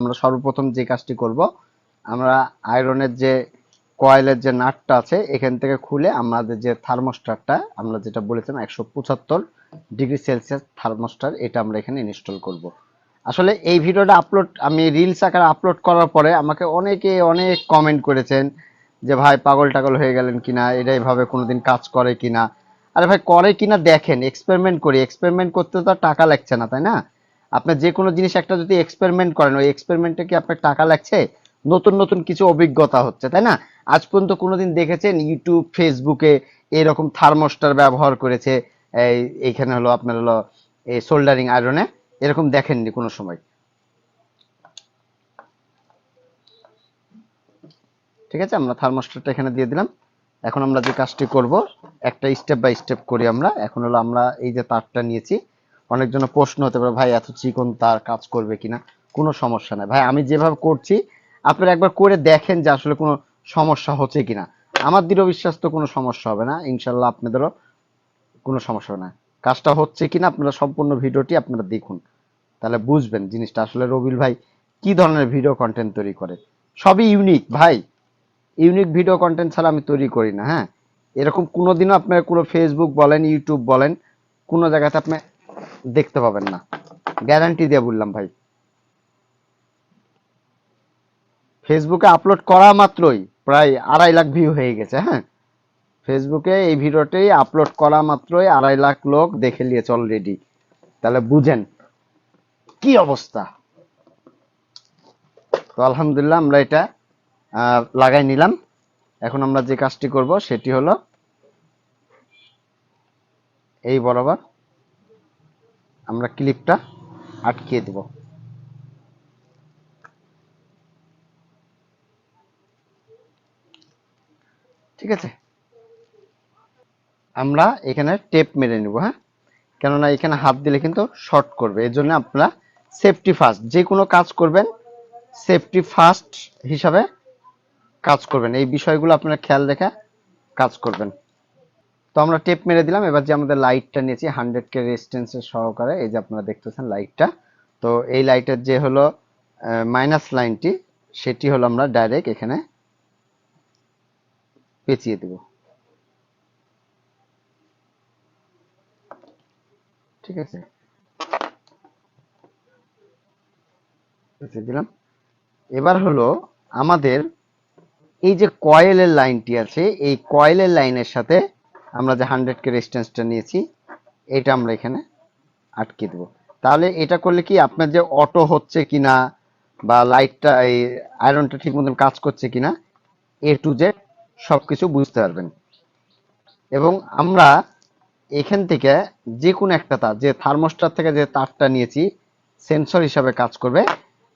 আমরা সর্বপ্রথম যে কাজটি করব, আমরা আয়রনের যে কয়েলের যে নাটটা আছে এখান থেকে খুলে আমাদের যে থার্মোস্টারটা আমরা যেটা বলেছিলাম 175 ডিগ্রি সেলসিয়াস থার্মোস্টার, এটা আমরা এখানে ইনস্টল করব। আসলে এই ভিডিওটা আমি রিলস আকারে আপলোড করার পরে আমাকে অনেকে অনেক কমেন্ট করেছেন যে ভাই পাগল টাগল হয়ে গেলেন কিনা, এটা এইভাবে কোনোদিন কাজ করে কিনা। আরে ভাই করে কিনা দেখেন, এক্সপেরিমেন্ট করি, এক্সপেরিমেন্ট করতে তো আর টাকা লাগছে না, তাই না? আপনি যে কোনো জিনিস একটা যদি এক্সপেরিমেন্ট করেন, ওই এক্সপেরিমেন্টে কি আপনার টাকা লাগছে? নতুন নতুন কিছু অভিজ্ঞতা হচ্ছে, তাই না? আজ পর্যন্ত কোনোদিন দেখেছেন ইউটিউব ফেসবুকে এরকম থার্মোস্টার ব্যবহার করেছে এই এইখানে হলো আপনার হলো এই সোল্ডারিং আয়রনে? এরকম দেখেননি কোনো সময়। ঠিক আছে, আমরা থার্মোস্টারটা এখানে দিয়ে দিলাম। এখন আমরা যে কাজটি করব, একটা স্টেপ বাই স্টেপ করি আমরা। এখন হলো আমরা এই যে তারটা নিয়েছি, অনেকজন প্রশ্ন হতে পারে ভাই এত চিকন তার কাজ করবে কিনা। কোনো সমস্যা নাই ভাই, আমি যেভাবে করছি আপনারা একবার করে দেখেন যে আসলে কোনো সমস্যা হচ্ছে কিনা। আমার দৃঢ় বিশ্বাস তো কোনো সমস্যা হবে না, ইনশাল্লাহ আপনাদেরও কোনো সমস্যা হবে না। কাজটা হচ্ছে কিনা আপনারা সম্পূর্ণ ভিডিওটি আপনারা দেখুন, তাহলে বুঝবেন জিনিসটা আসলে রবিল ভাই কি ধরনের ভিডিও কন্টেন্ট তৈরি করে। সবই ইউনিক ভাই, ইউনিক ভিডিও কন্টেন্ট ছাড়া আমি তৈরি করি না। হ্যাঁ, এরকম কোনোদিনও আপনার কোনো ফেসবুক বলেন ইউটিউব বলেন কোনো জায়গাতে আপনি দেখতে পাবেন না, গ্যারান্টি দিয়ে বললাম ভাই। ফেসবুকে আপলোড করা মাত্রই প্রায় 2.5 লাখ ভিউ হয়ে গেছে। হ্যাঁ, ফেসবুকে এই ভিডিওটি আপলোড করা মাত্রই 2.5 লাখ লোক দেখে নিয়েছে অলরেডি, তাহলে বুঝেন কি অবস্থা। তো আলহামদুলিল্লাহ আমরা এটা লাগাই নিলাম। এখন আমরা যে কাজটি করব সেটি হলো এই বরাবর আমরা ক্লিপটা আটকিয়ে দেব। ঠিক আছে, আমরা এখানে টেপ মেরে নেব। হ্যাঁ, কেননা এখানে হাত দিলে কিন্তু শর্ট করবে, এর জন্য আপনারা সেফটি ফার্স্ট যে কোনো কাজ করবেন, সেফটি ফার্স্ট হিসাবে কাজ করবেন, এই বিষয়গুলো আপনারা খেয়াল রেখে কাজ করবেন। তো আমরা টেপ মেরে দিলাম। এবার যে আমাদের লাইটটা নিয়েছি 100K রেজিস্ট্যান্সের সহকারে, এই যে আপনারা দেখতেছেন লাইটটা, তো এই লাইটের যে হলো মাইনাস লাইনটি সেটি হলো আমরা ডাইরেক্ট এখানে পেঁচিয়ে দেব। ঠিক আছে, পেঁচিয়ে দিলাম। এবার হলো আমাদের এই যে কয়েলের লাইনটি আছে, এই কয়েলের লাইনের সাথে আমরা যে 100K রেজিস্ট্যান্সটা নিয়েছি এটা আমরা এখানে আটকে দেবো। তাহলে এটা করলে কি আপনার যে অটো হচ্ছে কিনা বা লাইটটা এই আয়রনটা ঠিক মতন কাজ করছে কিনা এ টু জেড সবকিছু বুঝতে পারবেন। এবং আমরা এখান থেকে যে কোনো একটা তার, যে থার্মোস্টার থেকে যে তারটা নিয়েছি সেন্সর হিসাবে কাজ করবে,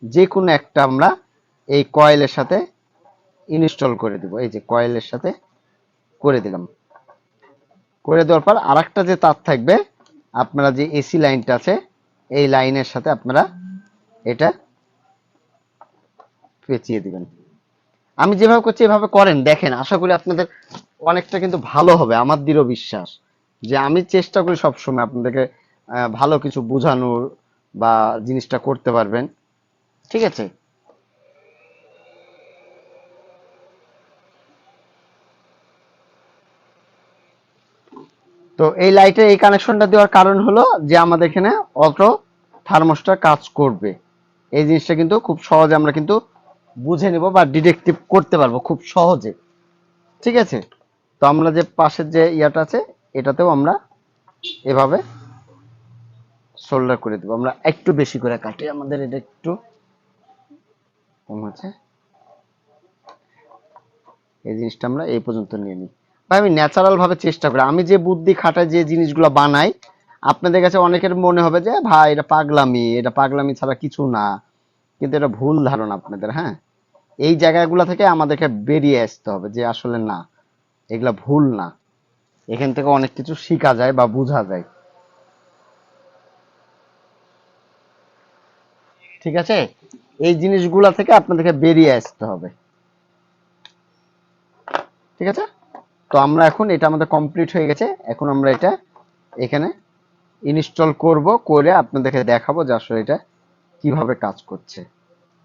যে কোনো একটা আমরা এই কয়েলের সাথে ইনস্টল করে দিব। এই যে কয়েলের সাথে করে দিলাম। করে দেওয়ার পর আরেকটা যে তার থাকবে, আপনারা যে এসি লাইনটা আছে এই লাইনের সাথে আপনারা এটা পেঁচিয়ে দিবেন। আমি যেভাবে করছি এভাবে করেন, দেখেন আশা করি আপনাদের অনেকটা কিন্তু ভালো হবে। আমার দৃঢ় বিশ্বাস যে আমি চেষ্টা করি সবসময় আপনাদেরকে ভালো কিছু বোঝানোর বা জিনিসটা করতে পারবেন। ঠিক আছে, তো এই লাইটের এই কানেকশনটা দেওয়ার কারণ হলো যে আমাদের এখানে অটো থার্মোস্টার কাজ করবে। এই জিনিসটা কিন্তু খুব সহজে আমরা কিন্তু বুঝে নেব বা ডিটেকটিভ করতে পারবো খুব সহজে। ঠিক আছে, তো আমরা যে পাশের যে ইয়াটা আছে এটাতেও আমরা এভাবে সোল্ডার করে দেবো। আমরা একটু বেশি করে কাটি, আমাদের এটা একটু কম আছে। এই জিনিসটা আমরা এই পর্যন্ত নিয়ে নিই। ভাই আমি ন্যাচারাল ভাবে চেষ্টা করি, আমি যে বুদ্ধি খাটায় যে জিনিসগুলো বানাই আপনাদের কাছে অনেকের মনে হবে যে ভাই এটা পাগলামি, এটা পাগলামি ছাড়া কিছু না, কিন্তু এটা ভুল ধারণা আপনাদের। হ্যাঁ, এই জায়গাগুলো থেকে আমাদেরকে বেরিয়ে আসতে হবে যে আসলে না, এগুলা ভুল না, এখান থেকে অনেক কিছু শেখা যায় বা বোঝা যায়। ঠিক আছে, এই জিনিসগুলা থেকে আপনাদেরকে বেরিয়ে আসতে হবে। ঠিক আছে, তো আমরা এখন এটা আমাদের কমপ্লিট হয়ে গেছে। এখন আমরা এটা এখানে ইনস্টল করব, করে আপনাদেরকে দেখাবো যে আসলে এটা কিভাবে কাজ করছে।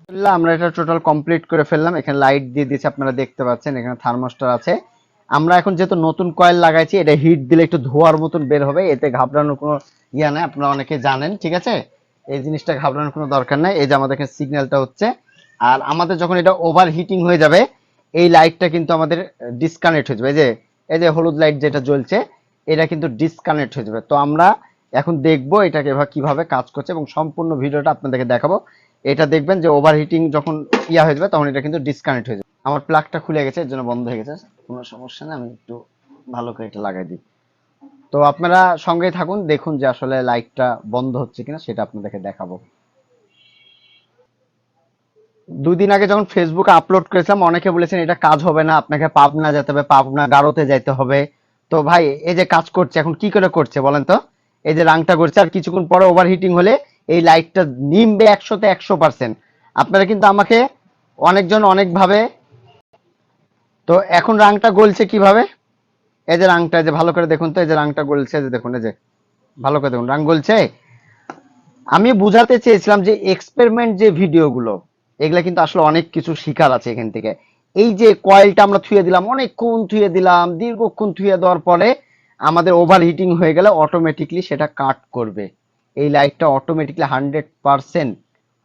আমরা এটা টোটাল কমপ্লিট করে ফেললাম। এখানে লাইট দিয়ে দিয়েছি, আপনারা দেখতে পাচ্ছেন এখানে থার্মোস্টার আছে। আমরা এখন যেহেতু নতুন কয়েল লাগাইছি, এটা হিট দিলে একটু ধোয়ার মতন বের হবে, এতে ঘাবড়ানোর কোনো ইয়া নাই, আপনারা অনেকে জানেন, ঠিক আছে? এই জিনিসটা ঘাবড়ানোর কোনো দরকার নাই। এই যে আমাদের এখানে সিগন্যালটা হচ্ছে, আর আমাদের যখন এটা ওভার হিটিং হয়ে যাবে, এই লাইটটা কিন্তু আমাদের ডিসকানেক্ট হয়ে যাবে। এই যে হলুদ লাইট যেটা জ্বলছে, এটা কিন্তু ডিসকানেক্ট হয়ে যাবে। তো আমরা এখন দেখবো এটাকে কিভাবে কাজ করছে এবং সম্পূর্ণ ভিডিওটা আপনাদেরকে দেখাবো। এটা দেখবেন যে ওভারহিটিং যখন ইয়া হয়ে যাবে তখন এটা কিন্তু ডিসকানেক্ট হয়ে যাবে। আমার প্লাগটা খুলে গেছে, এর জন্য বন্ধ হয়ে গেছে, কোনো সমস্যা নেই, আমি একটু ভালো করে এটা লাগাই দিই। তো আপনারা সঙ্গেই থাকুন, দেখুন যে আসলে লাইটটা বন্ধ হচ্ছে কিনা সেটা আপনাদেরকে দেখাবো। 2 দিন আগে যখন ফেসবুকে আপলোড করেছিলাম, অনেকে বলেছেন এটা কাজ হবে না, আপনাকে পাবনা যেতে হবে, পাবনা গারোতে যাইতে হবে। তো ভাই এই যে কাজ করছে, এখন কি করে করছে বলেন তো? এই যে রাংটা করছে, আর কিছুক্ষণ পরে ওভারহিটিং হলে এই লাইটটা নিমবে 100% আপনারা কিন্তু আমাকে অনেকজন অনেকভাবে। তো এখন রাংটা গলছে কিভাবে? এই যে রাংটা, এই যে ভালো করে দেখুন তো, এই যে রাংটা গলছে, এই যে দেখুন, এই যে ভালো করে দেখুন রাং গলছে। আমি বুঝাতে চেয়েছিলাম যে এক্সপেরিমেন্ট যে ভিডিওগুলো, এগুলা কিন্তু আসলে অনেক কিছু শিখার আছে এখান থেকে। এই যে কয়েলটা আমরা থুয়ে দিলাম, অনেকক্ষণ থুয়ে দিলাম, দীর্ঘক্ষণ থুয়ে দেওয়ার পরে আমাদের ওভার হিটিং হয়ে গেলে অটোমেটিকলি সেটা কাট করবে। এই লাইটটা অটোমেটিকলি 100%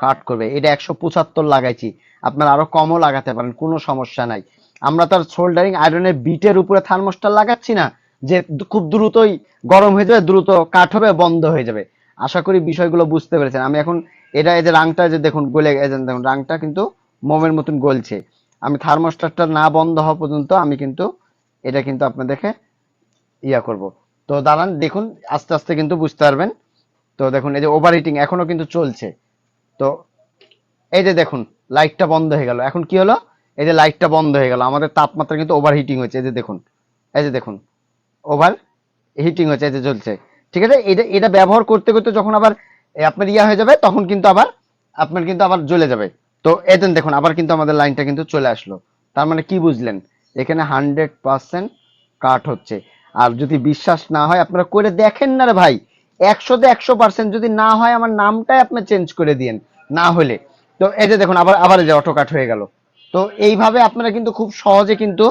কাট করবে। এটা 175 লাগাইছি, আপনারা আরো কমও লাগাতে পারেন, কোনো সমস্যা নাই। আমরা তো আর সোল্ডারিং আয়রনের বিটের উপরে থার্মোস্টার লাগাচ্ছি না যে খুব দ্রুতই গরম হয়ে যাবে, দ্রুত কাট হবে, বন্ধ হয়ে যাবে। আশা করি বিষয়গুলো বুঝতে পেরেছেন। আমি এখন এটা, এই যে রাংটা যে দেখুন গলে, এই যে দেখুন রাংটা কিন্তু মোমের মতন গলছে। আমি থার্মোস্টারটা না বন্ধ হওয়া পর্যন্ত আমি কিন্তু এটা কিন্তু আপনাদেরকে ইয়া করব। তো দাঁড়ান দেখুন, আস্তে আস্তে কিন্তু বুঝতে পারবেন। তো দেখুন এই যে ওভারহিটিং এখনো কিন্তু চলছে। তো এই যে দেখুন লাইটটা বন্ধ হয়ে গেল, এখন কি হলো? এই যে লাইটটা বন্ধ হয়ে গেল, আমাদের তাপমাত্রা কিন্তু ওভারহিটিং হয়েছে। এই যে দেখুন, এই যে দেখুন ওভার হিটিং হচ্ছে, এই যে জ্বলছে। ঠিক আছে, এটা এটা ব্যবহার করতে করতে যখন আবার আপনার ইয়া হয়ে যাবে, তখন কিন্তু আবার আপনার কিন্তু আবার জ্বলে যাবে। তো এই দেখুন আবার কিন্তু আমাদের লাইনটা কিন্তু চলে আসলো। তার মানে কি বুঝলেন? এখানে 100% কাট হচ্ছে। আর যদি বিশ্বাস না হয় আপনারা করে দেখেন না রে ভাই, 100% যদি না হয় আমার নামটাই আপনি চেঞ্জ করে দিয়েন না হলে। তো এই যে দেখুন আবার আবার এই যে অটো কাট হয়ে গেল। তো এইভাবে আপনারা কিন্তু খুব সহজে কিন্তু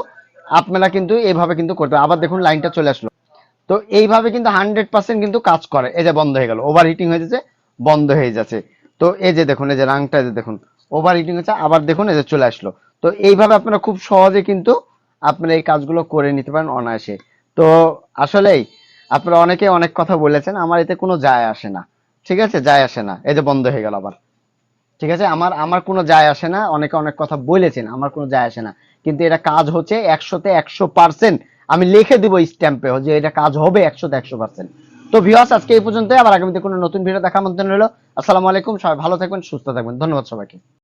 আপনারা কিন্তু এইভাবে কিন্তু করতে, আবার দেখুন লাইনটা চলে আসলো। তো এইভাবে কিন্তু 100% কিন্তু কাজ করে। এই যে বন্ধ হয়ে গেল, ওভার হিটিং হয়ে যাচ্ছে, বন্ধ হয়ে যাচ্ছে। তো এই যে দেখুন, এই যে রাংটা, যে দেখুন ওভার হিটিং হচ্ছে, আবার দেখুন এই যে চলে আসলো। তো এইভাবে আপনারা খুব সহজে কিন্তু আপনারা এই কাজগুলো করে নিতে পারেন অনায়াসে। তো আসলেই আপনারা অনেকে অনেক কথা বলেছেন, আমার এতে কোনো যায় আসে না। ঠিক আছে, যায় আসে না। এই যে বন্ধ হয়ে গেল আবার। ঠিক আছে, আমার আমার কোনো যায় আসে না। অনেকে অনেক কথা বলেছেন, আমার কোনো যায় আসে না। কিন্তু এটা কাজ হচ্ছে 100% আমি লিখে দিব স্ট্যাম্পে যে এটা কাজ হবে 100% তো ভিউয়ার্স, আজকে এই পর্যন্ত, আবার আগামীতে কোনো নতুন ভিডিও দেখা আমন্ত্রণ রইল। আসসালামু আলাইকুম, সবাই ভালো থাকবেন, সুস্থ থাকবেন, ধন্যবাদ সবাইকে।